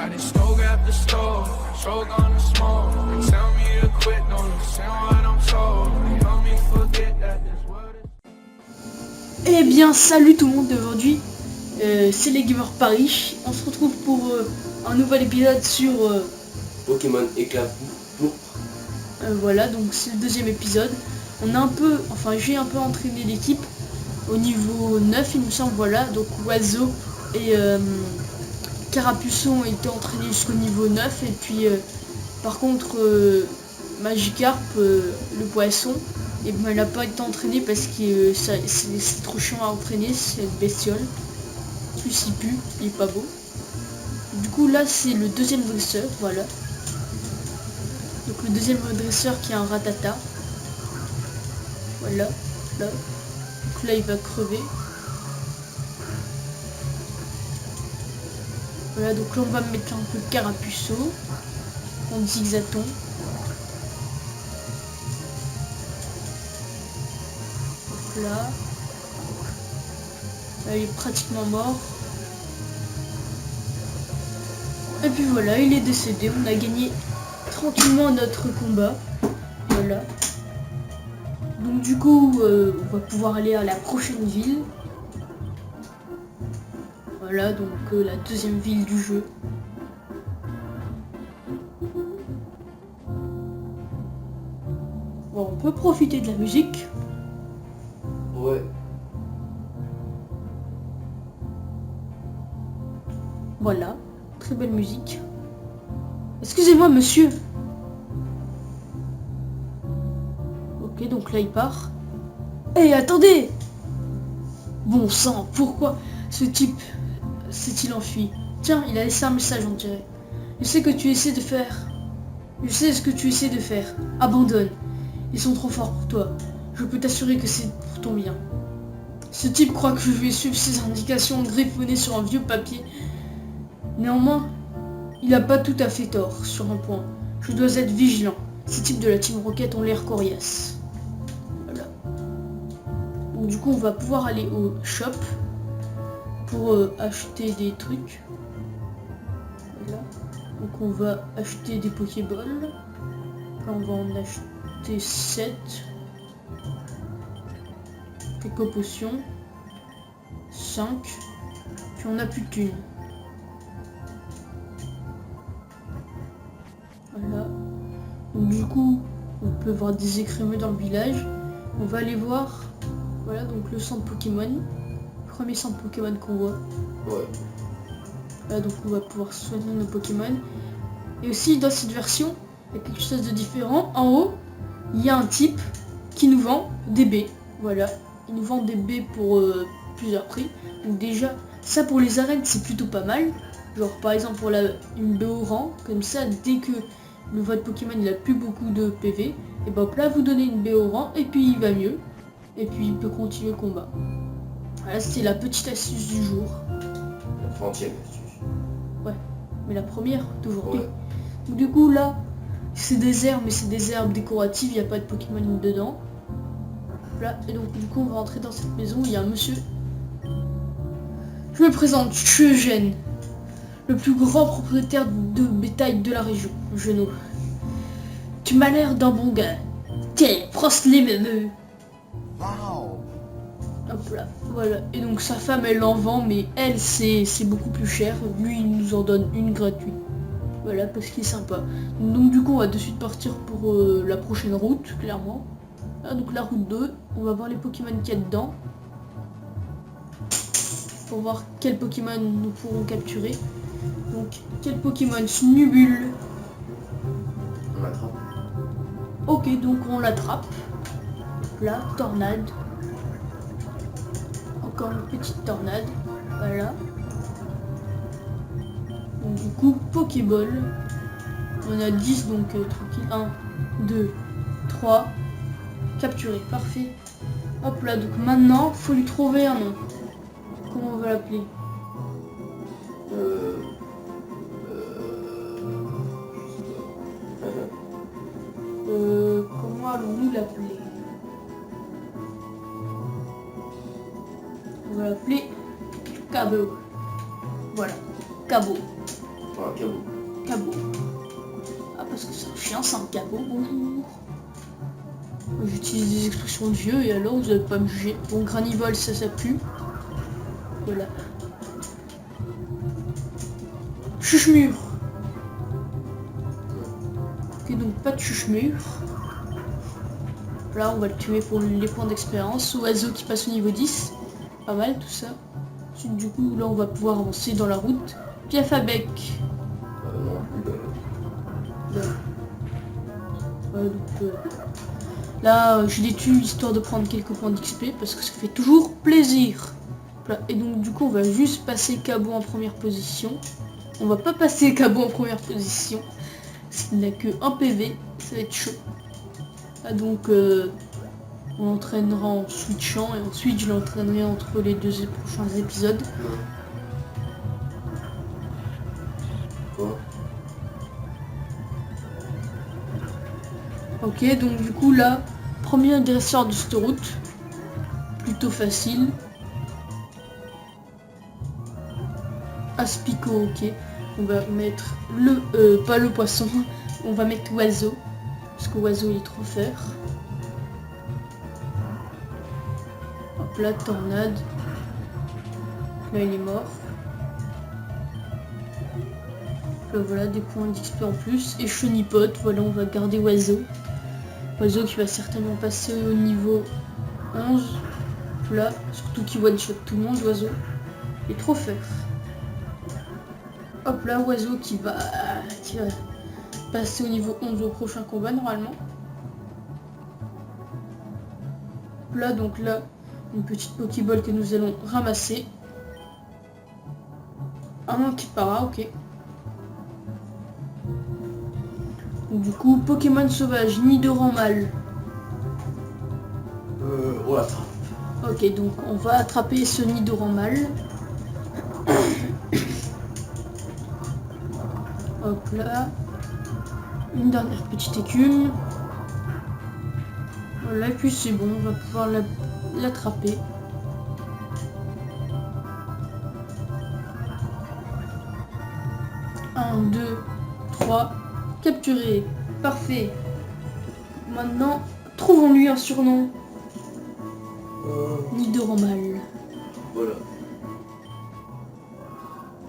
Riding stove after stove, stroke on the smoke. They tell me to quit, no listen what I'm told. They help me forget that this world is... Eh bien salut tout le monde, aujourd'hui c'est les Gamers Paris. On se retrouve pour un nouvel épisode sur Pokémon Éclat Pourpre. voilà, donc c'est le deuxième épisode. On a un peu, enfin j'ai un peu entraîné l'équipe au niveau 9 il me semble, voilà. Donc Oiseau et Carapuçon étaient entraînés jusqu'au niveau 9. Et puis par contre Magikarp, le poisson, et ben, il n'a pas été entraîné parce que c'est trop chiant à entraîner cette bestiole. Plus il pue, il est pas beau. Du coup là c'est le deuxième dresseur, voilà. Donc le deuxième dresseur qui est un Rattata. Voilà, là. Donc là il va crever. Voilà, donc là on va mettre un peu de Carapuçon. En zigzaton. Donc là. Là il est pratiquement mort. Et puis voilà, il est décédé. On a gagné tranquillement notre combat. Voilà. Donc du coup, on va pouvoir aller à la prochaine ville. Voilà, donc la deuxième ville du jeu. Bon, on peut profiter de la musique. Ouais. Voilà, très belle musique. Excusez-moi, monsieur. Ok, donc là il part. Hé, attendez! Bon sang, pourquoi ce type s'est-il enfui? Tiens, il a laissé un message, on dirait. Je sais que tu essaies de faire. Je sais ce que tu essaies de faire. Abandonne. Ils sont trop forts pour toi. Je peux t'assurer que c'est pour ton bien. Ce type croit que je vais suivre ses indications griffonnées sur un vieux papier. Néanmoins, il n'a pas tout à fait tort sur un point. Je dois être vigilant. Ces types de la Team Rocket ont l'air coriaces. Voilà. Donc du coup, on va pouvoir aller au shop pour acheter des trucs. Voilà. Donc on va acheter des Pokéballs. Là, on va en acheter 7. Quelques potions. 5. Puis on n'a plus de thunes. Voilà. Donc du coup, on peut voir des écrémeux dans le village. On va aller voir. Voilà, donc le centre Pokémon. Premier centre Pokémon qu'on voit. Ouais. Voilà, donc on va pouvoir soigner nos Pokémon. Et aussi dans cette version, il y a quelque chose de différent. En haut, il y a un type qui nous vend des baies. Voilà, il nous vend des baies pour plusieurs prix. Donc déjà, ça pour les arènes, c'est plutôt pas mal. Genre par exemple pour une baie au rang, comme ça, dès que votre Pokémon il a plus beaucoup de PV, et ben là vous donnez une baie au rang et puis il va mieux. Et puis il peut continuer le combat. Voilà, c'était la petite astuce du jour. La 30e astuce. Ouais, mais la première d'aujourd'hui. Ouais. Donc du coup là, c'est des herbes, mais c'est des herbes décoratives, il n'y a pas de Pokémon dedans. Voilà, et donc du coup on va rentrer dans cette maison où il y a un monsieur. Je me présente, je suis Eugène, le plus grand propriétaire de bétail de la région, Genou. Tu m'as l'air d'un bon gars. Tiens, prends les mêmes. Hop là, voilà. Et donc sa femme elle en vend, mais elle c'est beaucoup plus cher. Lui il nous en donne une gratuite. Voilà, parce qu'il est sympa. Donc du coup on va de suite partir pour la prochaine route, clairement. Là, donc la route 2, on va voir les Pokémon qu'il y a dedans. Pour voir quel Pokémon nous pourrons capturer. Donc quel Pokémon? Snubbull. On l'attrape. Ok, donc on l'attrape. Là, tornade. Encore une petite tornade. Voilà. Donc du coup, Pokéball. On a 10, donc tranquille. 1, 2, 3. Capturé, parfait. Hop là, donc maintenant, faut lui trouver un nom. Comment on va l'appeler? Comment allons-nous l'appeler? On va l'appeler Cabot. Voilà, Cabot. Enfin, cabot. Cabot. Ah, parce que c'est un chien, c'est un cabot, bonjour. J'utilise des expressions de vieux et alors vous n'allez pas me juger. Bon, Granivol, ça pue. Voilà. Chuchemur. Ok, donc pas de chuchemur. Là, on va le tuer pour les points d'expérience. Oiseau qui passe au niveau 10. Pas mal tout ça. Ensuite, du coup, là, on va pouvoir avancer dans la route. Piaf à bec. Non, Là. Ouais, donc, là, je les tue histoire de prendre quelques points d'XP parce que ça fait toujours plaisir. Voilà. Et donc, du coup, on va juste passer Cabot en première position. On va pas passer Cabot en première position. Il n'a que 1 PV. Ça va être chaud. Ah, donc, on l'entraînera en switchant et ensuite je l'entraînerai entre les 2 prochains épisodes. Quoi? Ok, donc du coup là, premier dresseur de cette route, plutôt facile. Aspico, ok. On va mettre le, pas le poisson, on va mettre oiseau, parce que oiseau il est trop fort. Hop là, tornade. Là il est mort. Là, voilà, des points d'XP en plus. Et chenipote, voilà, on va garder oiseau. Oiseau qui va certainement passer au niveau 11. Là, surtout qu'il one-shot tout le monde, oiseau. Il est trop fort. Hop là, oiseau qui va passer au niveau 11 au prochain combat normalement. Là, donc là, une petite Pokéball que nous allons ramasser. Un qui para, ok. Du coup, Pokémon sauvage, Nidoran mâle. On l'attrape. Ok, donc on va attraper ce Nidoran mâle. Hop là. Une dernière petite écume. Voilà, et puis c'est bon, on va pouvoir l'attraper. Un, 2, 3. Capturé. Parfait. Maintenant, trouvons-lui un surnom. Nidoran mâle. Voilà.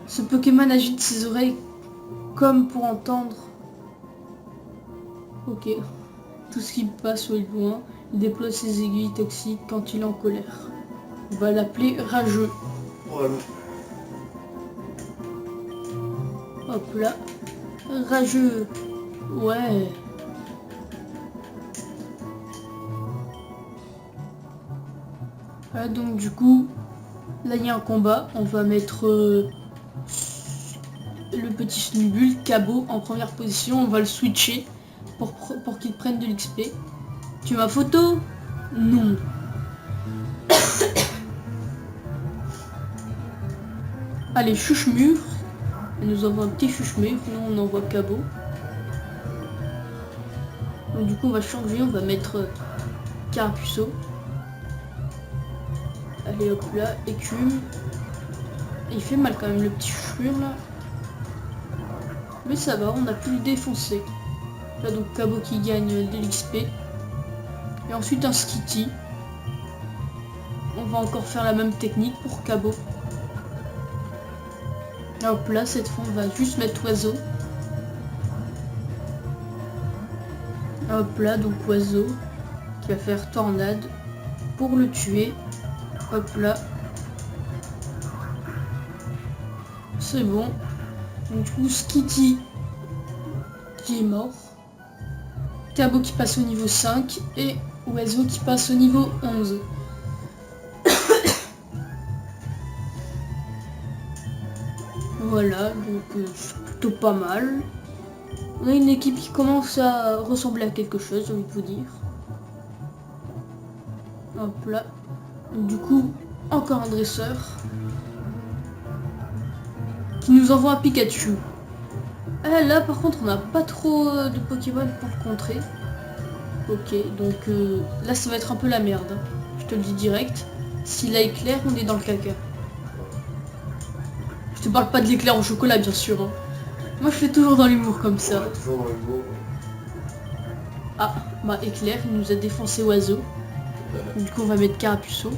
Ce Pokémon agite ses oreilles comme pour entendre. Ok. Tout ce qui passe au loin. Il déploie ses aiguilles toxiques quand il est en colère. On va l'appeler Rageux. Voilà. Hop là. Rageux. Ouais. Voilà, donc du coup, là il y a un combat. On va mettre le petit Snubbull, Cabot, en première position. On va le switcher pour qu'il prenne de l'XP. Tu veux ma photo? Non. Allez, Chuchemur. Elle nous envoie un petit Chuchemur. Nous on envoie Cabot. Donc du coup on va changer. On va mettre Carapuceau. Allez hop là, écume. Et il fait mal quand même le petit Chuchemur là. Mais ça va, on a pu le défoncer. Là donc Cabot qui gagne de l'XP. Et ensuite un Skitty. On va encore faire la même technique pour Cabot. Hop là, cette fois on va juste mettre oiseau. Hop là, donc oiseau qui va faire tornade pour le tuer. Hop là. C'est bon. Donc du coup Skitty qui est mort. Cabot qui passe au niveau 5 et oiseau qui passe au niveau 11. Voilà, donc c'est plutôt pas mal. On a une équipe qui commence à ressembler à quelque chose, j'ai envie de vous dire. Hop là. Donc, du coup, encore un dresseur. Qui nous envoie un Pikachu. Là par contre on n'a pas trop de Pokémon pour le contrer. Ok, donc là ça va être un peu la merde. Hein. Je te le dis direct. Si là éclair, on est dans le caca. Je te parle pas de l'éclair au chocolat bien sûr. Hein. Moi je fais toujours dans l'humour comme ça. Ouais, toujours dans le mot. Ah, bah Éclair, il nous a défoncé Oiseau. Du coup on va mettre Carapuceau.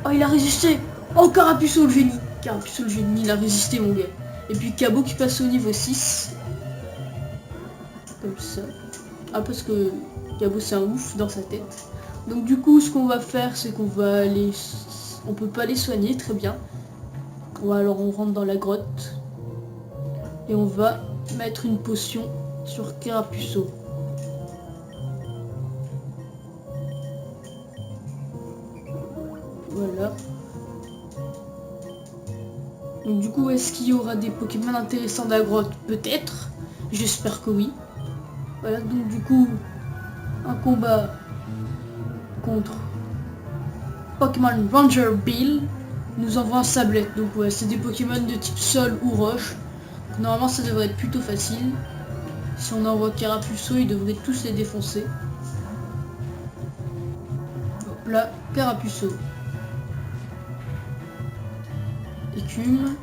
Oh il a résisté. Oh Carapuceau le génie. Carapuceau le génie, il a résisté mon gars. Et puis Cabot qui passe au niveau 6. Comme ça. Ah parce que Cabot c'est un ouf dans sa tête. Donc du coup ce qu'on va faire c'est qu'on va aller... On peut pas les soigner, très bien. Alors on rentre dans la grotte. Et on va mettre une potion sur Carapuceau. Voilà. Donc du coup, est-ce qu'il y aura des Pokémon intéressants dans la grotte? Peut-être. J'espère que oui. Voilà, donc du coup, un combat contre Pokémon Ranger Bill nous envoie un Sablette. Donc ouais, c'est des Pokémon de type sol ou roche. Donc, normalement, ça devrait être plutôt facile. Si on envoie Carapuceau, ils devraient tous les défoncer. Hop là, Carapuceau. Écume.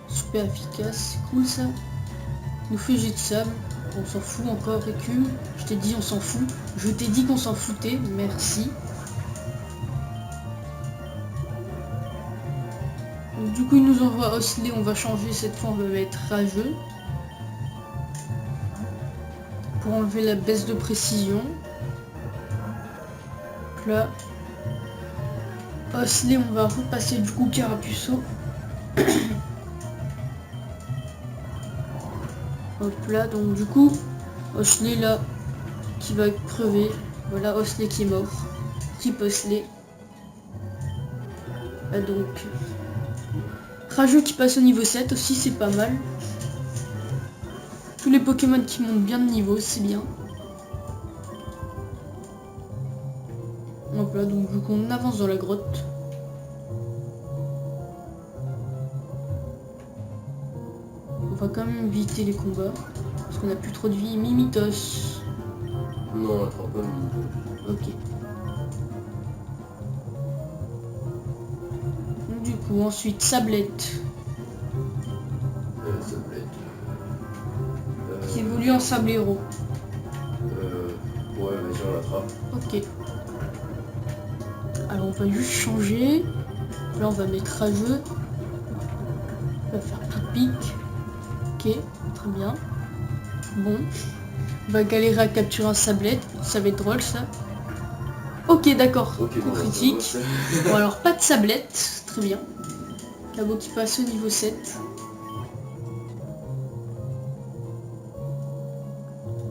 Super efficace, c'est cool ça. Nous fait jet de sable. On s'en fout encore, Écume. Je t'ai dit on s'en fout. Je t'ai dit qu'on s'en foutait, merci. Donc, du coup il nous envoie Osselé, on va changer cette fois, on va mettre Rageux. Pour enlever la baisse de précision. Donc là. Osselé, on va repasser du coup Carapuceau. Hop là, donc du coup, Osselé là, qui va crever. Voilà, Osselé qui est mort. Type Osselé. Ah, donc, Rageux qui passe au niveau 7 aussi, c'est pas mal. Tous les Pokémon qui montent bien de niveau, c'est bien. Hop là, donc du coup on avance dans la grotte. On va quand même éviter les combats. Parce qu'on a plus trop de vie. Mimitos. Non, on attend pas Mimitos. Ok. Donc, du coup ensuite Sablette. Sablette. Qui évolue en Sable Héros. Ouais, vas-y, on l'attrape. Ok. Alors on va juste changer. Là on va mettre Rageux. On va faire pic. Ok, très bien. Bon. On va galérer à capturer un Sablette. Ça va être drôle ça. Ok d'accord. Ok, Coup bon, critique. ça Bon alors pas de Sablette. Très bien. Cabot qui passe au niveau 7.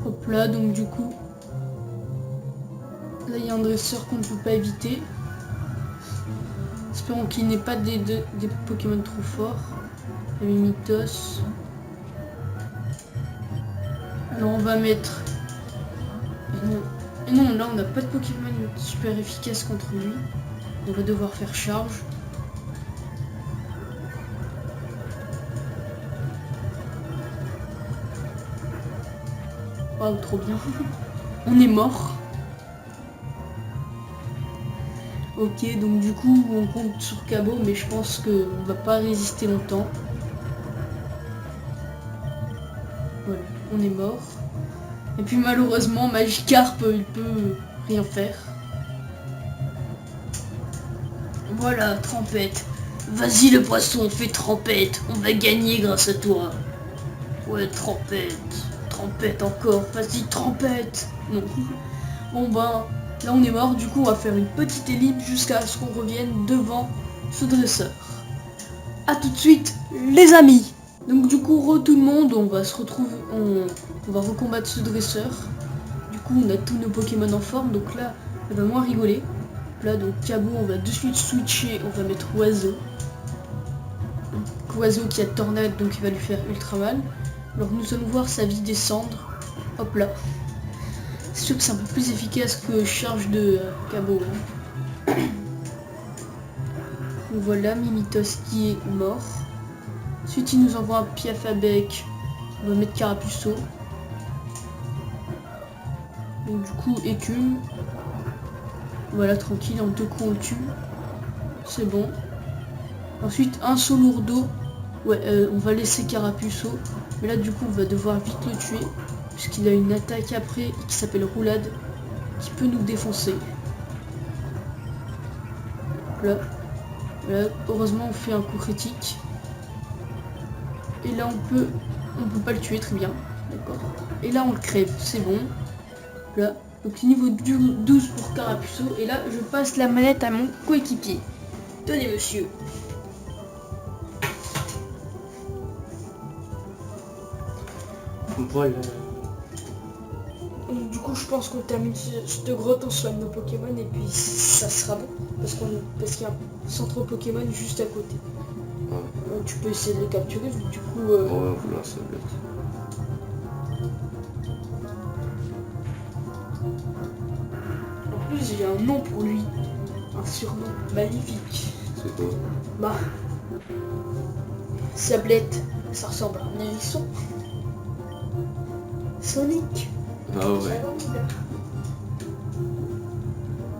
Hop là, donc du coup. Là il y a un dresseur qu'on ne peut pas éviter. Espérons qu'il n'ait pas des Pokémon trop forts. Le Mimitos. Alors on va mettre... Et non, là on n'a pas de Pokémon super efficace contre lui. On va devoir faire charge. Oh trop bien. On est mort. Ok, donc du coup on compte sur Cabot, mais je pense qu'on va pas résister longtemps. Voilà, on est mort. Et puis malheureusement Magikarp il peut rien faire. Voilà, Trempette. Vas-y le poisson, fais Trempette. On va gagner grâce à toi. Ouais, Trempette. Trempette encore. Vas-y, Trempette. Non. Bon ben... Là on est mort, du coup on va faire une petite ellipse jusqu'à ce qu'on revienne devant ce dresseur. A tout de suite les amis. Donc du coup tout le monde, on va se retrouver, on va recombattre ce dresseur. Du coup on a tous nos Pokémon en forme, donc là on va moins rigoler. Là donc Cabot, on va de suite switcher, on va mettre Oiseau. Donc, Oiseau qui a Tornade, donc il va lui faire ultra mal. Alors nous allons voir sa vie descendre. Hop là. C'est sûr que c'est un peu plus efficace que charge de Cabot. Hein. Donc voilà, Mimitos qui est mort. Ensuite il nous envoie un Piaf à bec. On va mettre Carapuceau. Donc du coup Écume. Voilà, tranquille, en deux coups on le tue. C'est bon. Ensuite un saut lourdeau. Ouais, on va laisser Carapuceau. Mais là, du coup, on va devoir vite le tuer. Puisqu'il a une attaque après qui s'appelle Roulade. Qui peut nous défoncer. Là. Voilà. Heureusement, on fait un coup critique. Et là, on peut pas le tuer, très bien. D'accord. Et là, on le crève. C'est bon. Là. Donc, niveau 12 pour Carapuceau. Et là, je passe la manette à mon coéquipier. Tenez, monsieur. Voilà. Donc, du coup, je pense qu'on termine cette grotte, on soigne nos Pokémon et puis ça sera bon. Parce qu'il y a un centre Pokémon juste à côté. Ouais. Donc, tu peux essayer de le capturer, du coup... Ouais, voilà, ça va être. En plus, j'ai un nom pour lui. Un surnom magnifique. C'est quoi? Bah... Sablette, ça ressemble à un hérisson. Sonic. Ah ouais.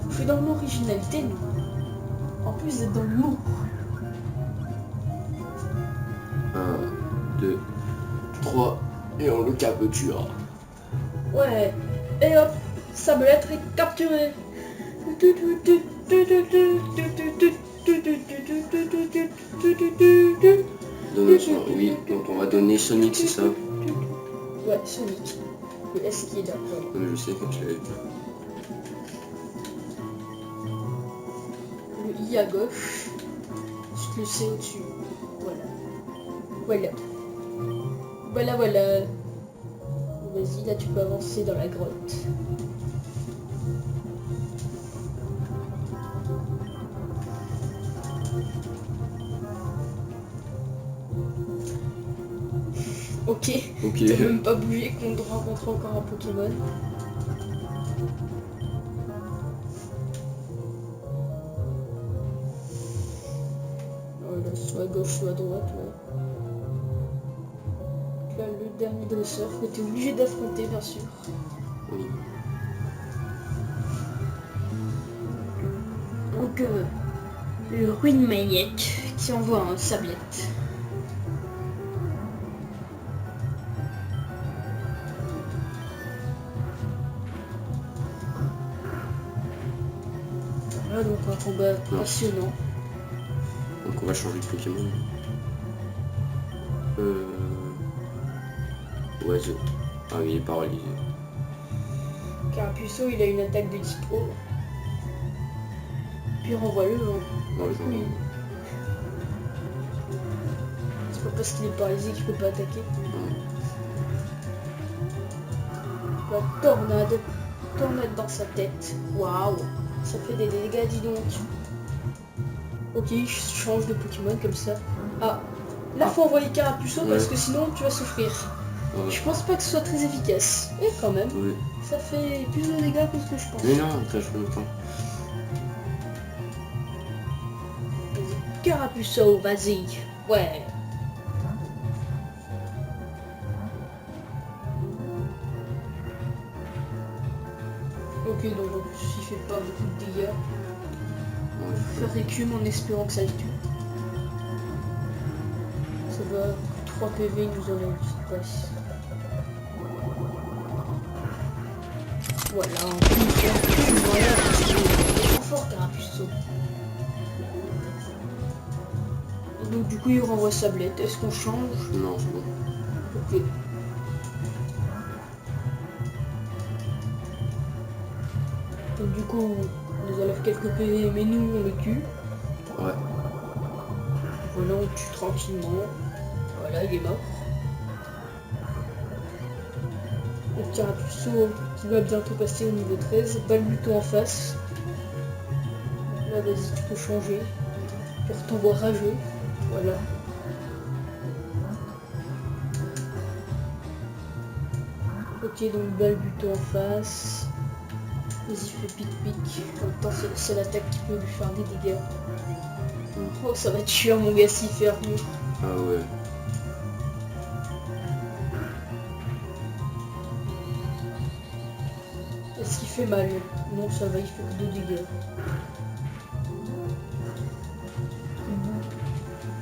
On fait dans l'originalité, nous. En plus d'être dans l'humour. 1, 2, 3, et on le capture. Ouais. Et hop, Sablette est capturé. Oui, donc on va donner Sonic, c'est ça? Ouais, Sonic. Le S qui est là. Ouais. Mais je sais quand je l'avais vu. Le I à gauche. Juste le C au-dessus. Voilà. Voilà. Voilà, voilà. Vas-y, là tu peux avancer dans la grotte. Ok. Ok. T'as même pas bougé qu'on rencontre encore un Pokémon. Voilà, soit à gauche, soit à droite, ouais. Là, le dernier dresseur que t'es obligé d'affronter, bien sûr. Oui. Donc, le Ruine Maniac qui envoie un Sablette. Voilà, donc un combat passionnant. Donc on va changer de Pokémon. Oiseau. Ah oui, il est paralysé. Carapuceau, il a une attaque de type eau. Puis renvoie-le. Dans le Oui. C'est pas parce qu'il est paralysé qu'il peut pas attaquer. La tornade. Tornade dans sa tête. Waouh. Ça fait des dégâts, dis donc. Ok, je change de Pokémon comme ça. Ah. Là, faut envoyer Carapuceau parce que sinon tu vas souffrir. Ouais. Je pense pas que ce soit très efficace. Et quand même, Oui. ça fait plus de dégâts que ce que je pense. Mais non, après je fais le temps. Vas-y. Carapuceau, vas-y. Ouais. Ok, donc en plus, il fait pas beaucoup de dégâts. On va faire écume en espérant que ça le tue. Ça va, 3 PV, il nous enlève cette passe. Voilà, un coup, voilà, parce qu'il est trop fort Carapuceau. Et donc du coup il renvoie Sablette. Est-ce qu'on change? Non, c'est bon. Ok. Donc du coup on nous enlève quelques PV mais nous on le tue. Ouais. Voilà, on le tue tranquillement. Voilà, il est mort. Le Carapuceau qui va bientôt passer au niveau 13. Balbuto en face. Là, vas-y, tu peux changer. Pour t'envoie rageux. Voilà. Ok, donc Balbuto en face. Vas-y, fais pic-pic. En même temps, c'est l'attaque qui peut lui faire des dégâts. Oh, ça va te tuer, mon gars, s'il fait mieux. Ah ouais. Est-ce qu'il fait mal? Non, ça va, il fait que 2 dégâts.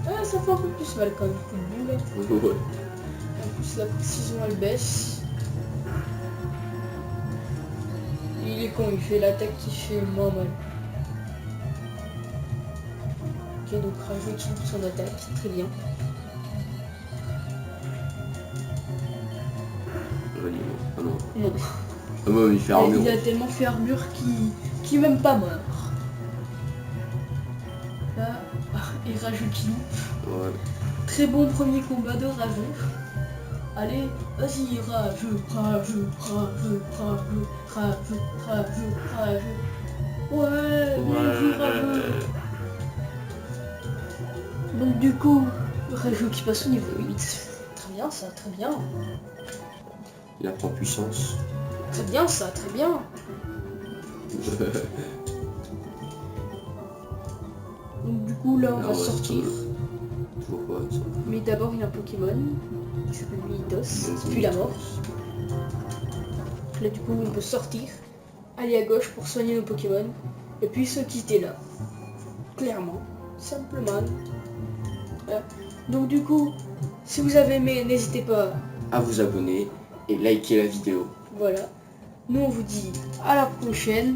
Ah, ça fait un peu plus mal quand même. Boum. Ouais. En plus la précision elle baisse. Il est con, il fait l'attaque qui fait moins mal. Ok, donc rajoute son attaque, très bien. Vas-y, ah non. Non. Ah bah il fait armure. Il a tellement fait armure qu'il est même pas mort. Là, il rajoute loup. Ouais. Très bon premier combat de rageux. Allez, vas-y, rageux. Ouais, bien vu, rageux. Donc du coup, rageux qui passe au niveau 8. Très bien ça, très bien. Il apprend puissance. Très bien ça, très bien. Donc du coup là on Ah va ouais, sortir. Toujours pas ça. Mais d'abord il y a un Pokémon. Je lui dos, puis la mort. Là du coup on peut sortir, aller à gauche pour soigner nos Pokémon, et puis se quitter là. Clairement, simplement. Voilà. Donc du coup, si vous avez aimé, n'hésitez pas. À vous abonner et liker la vidéo. Voilà. Nous on vous dit à la prochaine.